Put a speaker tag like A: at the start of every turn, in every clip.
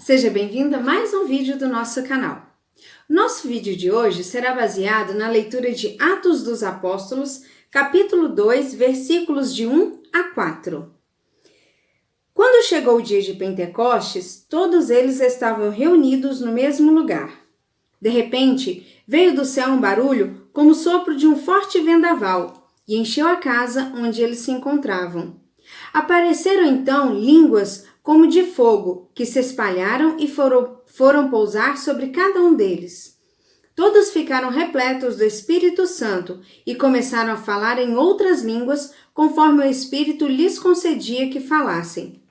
A: Seja bem-vindo a mais um vídeo do nosso canal. Nosso vídeo de hoje será baseado na leitura de Atos dos Apóstolos, capítulo 2, versículos de 1 a 4. Quando chegou o dia de Pentecostes, todos eles estavam reunidos no mesmo lugar. De repente, veio do céu um barulho como o sopro de um forte vendaval e encheu a casa onde eles se encontravam. Apareceram então línguas como de fogo, que se espalharam e foram pousar sobre cada um deles. Todos ficaram repletos do Espírito Santo e começaram a falar em outras línguas, conforme o Espírito lhes concedia que falassem.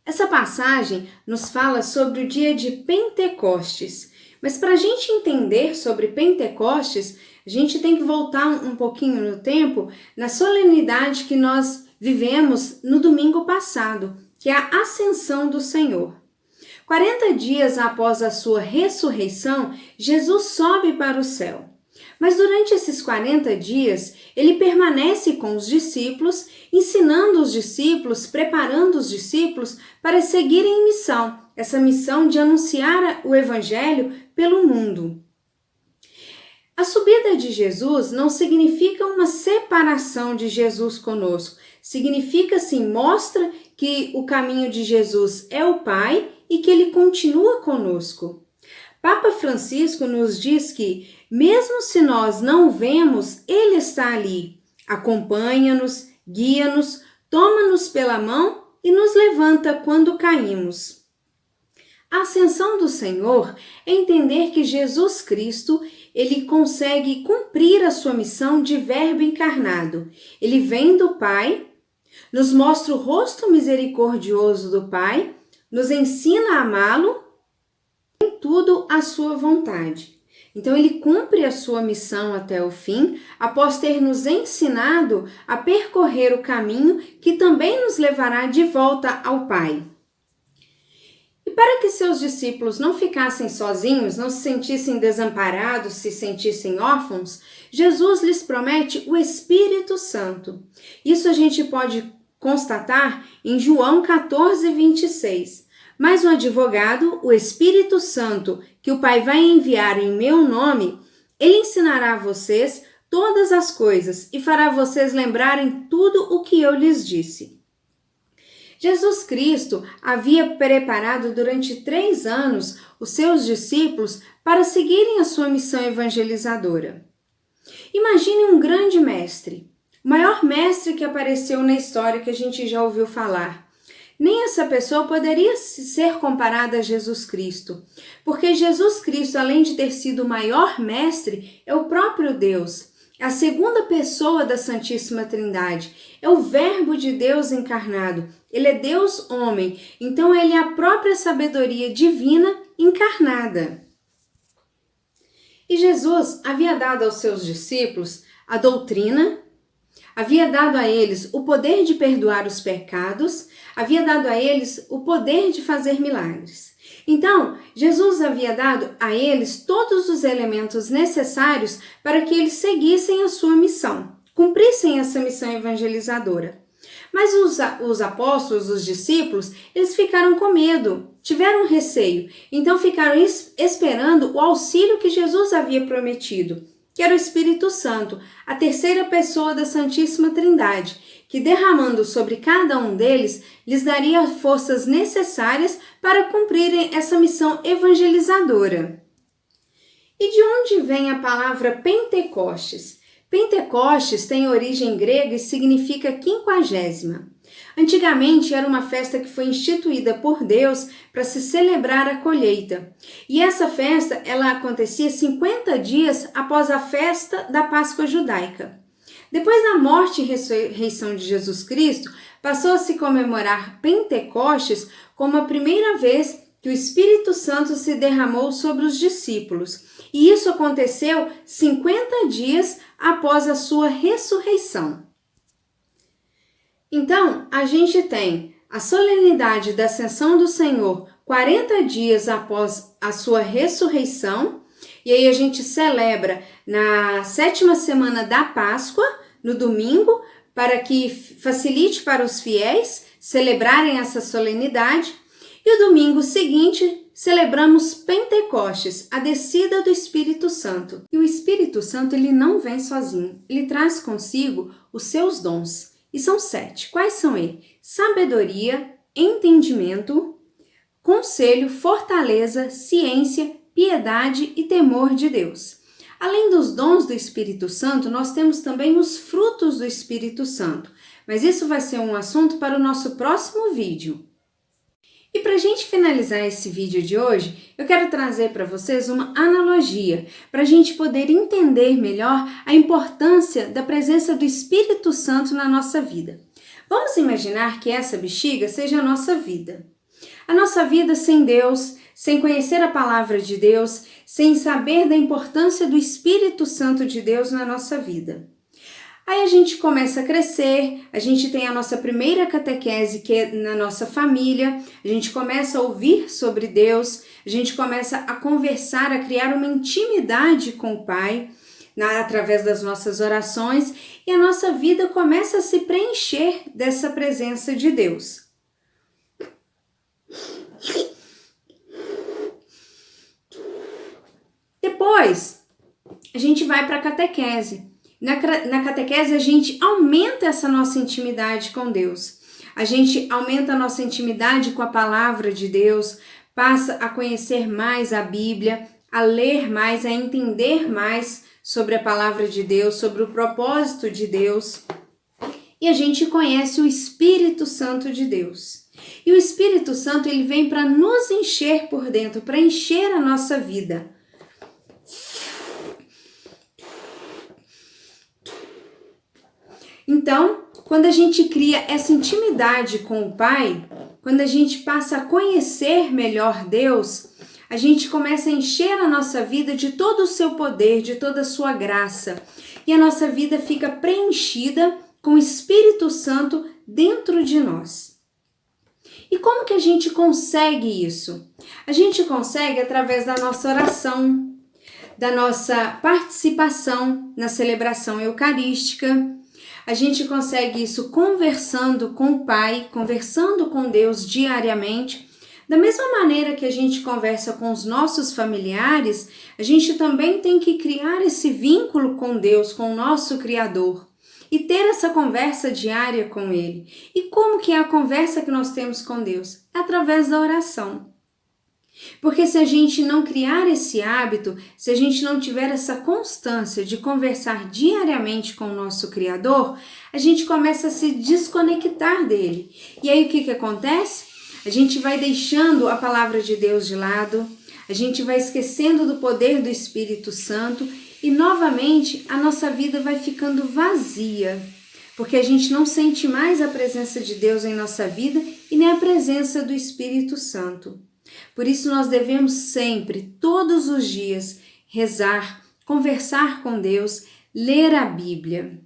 A: Essa passagem nos fala sobre o dia de Pentecostes, mas para a gente entender sobre Pentecostes, a gente tem que voltar um pouquinho no tempo, na solenidade que nós vivemos no domingo passado, que é a Ascensão do Senhor. 40 dias após a sua ressurreição, Jesus sobe para o céu. Mas durante esses 40 dias, ele permanece com os discípulos, ensinando os discípulos, preparando os discípulos para seguirem em missão, essa missão de anunciar o Evangelho pelo mundo. A subida de Jesus não significa uma separação de Jesus conosco. Significa, sim, mostra que o caminho de Jesus é o Pai e que ele continua conosco. Papa Francisco nos diz que, mesmo se nós não o vemos, ele está ali. Acompanha-nos, guia-nos, toma-nos pela mão e nos levanta quando caímos. A ascensão do Senhor é entender que Jesus Cristo, ele consegue cumprir a sua missão de Verbo encarnado. Ele vem do Pai, nos mostra o rosto misericordioso do Pai, nos ensina a amá-lo, em tudo a sua vontade. Então ele cumpre a sua missão até o fim, após ter nos ensinado a percorrer o caminho que também nos levará de volta ao Pai. E para que seus discípulos não ficassem sozinhos, não se sentissem desamparados, se sentissem órfãos, Jesus lhes promete o Espírito Santo. Isso a gente pode constatar em João 14, 26. Mas o advogado, o Espírito Santo, que o Pai vai enviar em meu nome, ele ensinará a vocês todas as coisas e fará vocês lembrarem tudo o que eu lhes disse. Jesus Cristo havia preparado durante 3 anos os seus discípulos para seguirem a sua missão evangelizadora. Imagine um grande mestre, o maior mestre que apareceu na história que a gente já ouviu falar. Nem essa pessoa poderia ser comparada a Jesus Cristo, porque Jesus Cristo, além de ter sido o maior mestre, é o próprio Deus, é a segunda pessoa da Santíssima Trindade, é o Verbo de Deus encarnado, ele é Deus homem, então ele é a própria sabedoria divina encarnada. E Jesus havia dado aos seus discípulos a doutrina, havia dado a eles o poder de perdoar os pecados, havia dado a eles o poder de fazer milagres. Então, Jesus havia dado a eles todos os elementos necessários para que eles seguissem a sua missão, cumprissem essa missão evangelizadora. Mas os apóstolos, os discípulos, eles ficaram com medo, tiveram receio, então ficaram esperando o auxílio que Jesus havia prometido, que era o Espírito Santo, a terceira pessoa da Santíssima Trindade, que derramando sobre cada um deles, lhes daria forças necessárias para cumprirem essa missão evangelizadora. E de onde vem a palavra Pentecostes? Pentecostes tem origem grega e significa 50ª. Antigamente era uma festa que foi instituída por Deus para se celebrar a colheita. E essa festa ela acontecia 50 dias após a festa da Páscoa judaica. Depois da morte e ressurreição de Jesus Cristo, passou a se comemorar Pentecostes como a primeira vez que o Espírito Santo se derramou sobre os discípulos. E isso aconteceu 50 dias após a sua ressurreição. Então, a gente tem a solenidade da Ascensão do Senhor 40 dias após a sua ressurreição, e aí a gente celebra na 7ª semana da Páscoa, no domingo, para que facilite para os fiéis celebrarem essa solenidade. E o domingo seguinte, celebramos Pentecostes, a descida do Espírito Santo. E o Espírito Santo, ele não vem sozinho, ele traz consigo os seus dons. E são 7. Quais são eles? Sabedoria, entendimento, conselho, fortaleza, ciência, piedade e temor de Deus. Além dos dons do Espírito Santo, nós temos também os frutos do Espírito Santo. Mas isso vai ser um assunto para o nosso próximo vídeo. E para a gente finalizar esse vídeo de hoje, eu quero trazer para vocês uma analogia, para a gente poder entender melhor a importância da presença do Espírito Santo na nossa vida. Vamos imaginar que essa bexiga seja a nossa vida. A nossa vida sem Deus, sem conhecer a palavra de Deus, sem saber da importância do Espírito Santo de Deus na nossa vida. Aí a gente começa a crescer, a gente tem a nossa primeira catequese, que é na nossa família, a gente começa a ouvir sobre Deus, a gente começa a conversar, a criar uma intimidade com o Pai, através das nossas orações, e a nossa vida começa a se preencher dessa presença de Deus. Depois, a gente vai para a catequese. Na catequese, a gente aumenta essa nossa intimidade com Deus. A gente aumenta a nossa intimidade com a palavra de Deus, passa a conhecer mais a Bíblia, a ler mais, a entender mais sobre a palavra de Deus, sobre o propósito de Deus. E a gente conhece o Espírito Santo de Deus. E o Espírito Santo, ele vem para nos encher por dentro, para encher a nossa vida. Então, quando a gente cria essa intimidade com o Pai, quando a gente passa a conhecer melhor Deus, a gente começa a encher a nossa vida de todo o seu poder, de toda a sua graça. E a nossa vida fica preenchida com o Espírito Santo dentro de nós. E como que a gente consegue isso? A gente consegue através da nossa oração, da nossa participação na celebração eucarística. A gente consegue isso conversando com o Pai, conversando com Deus diariamente. Da mesma maneira que a gente conversa com os nossos familiares, a gente também tem que criar esse vínculo com Deus, com o nosso Criador, e ter essa conversa diária com Ele. E como que é a conversa que nós temos com Deus? É através da oração. Porque se a gente não criar esse hábito, se a gente não tiver essa constância de conversar diariamente com o nosso Criador, a gente começa a se desconectar dele. E aí o que acontece? A gente vai deixando a palavra de Deus de lado, a gente vai esquecendo do poder do Espírito Santo e novamente a nossa vida vai ficando vazia, porque a gente não sente mais a presença de Deus em nossa vida e nem a presença do Espírito Santo. Por isso nós devemos sempre, todos os dias, rezar, conversar com Deus, ler a Bíblia.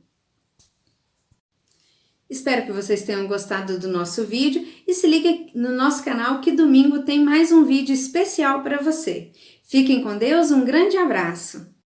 A: Espero que vocês tenham gostado do nosso vídeo e se ligue no nosso canal que domingo tem mais um vídeo especial para você. Fiquem com Deus, um grande abraço!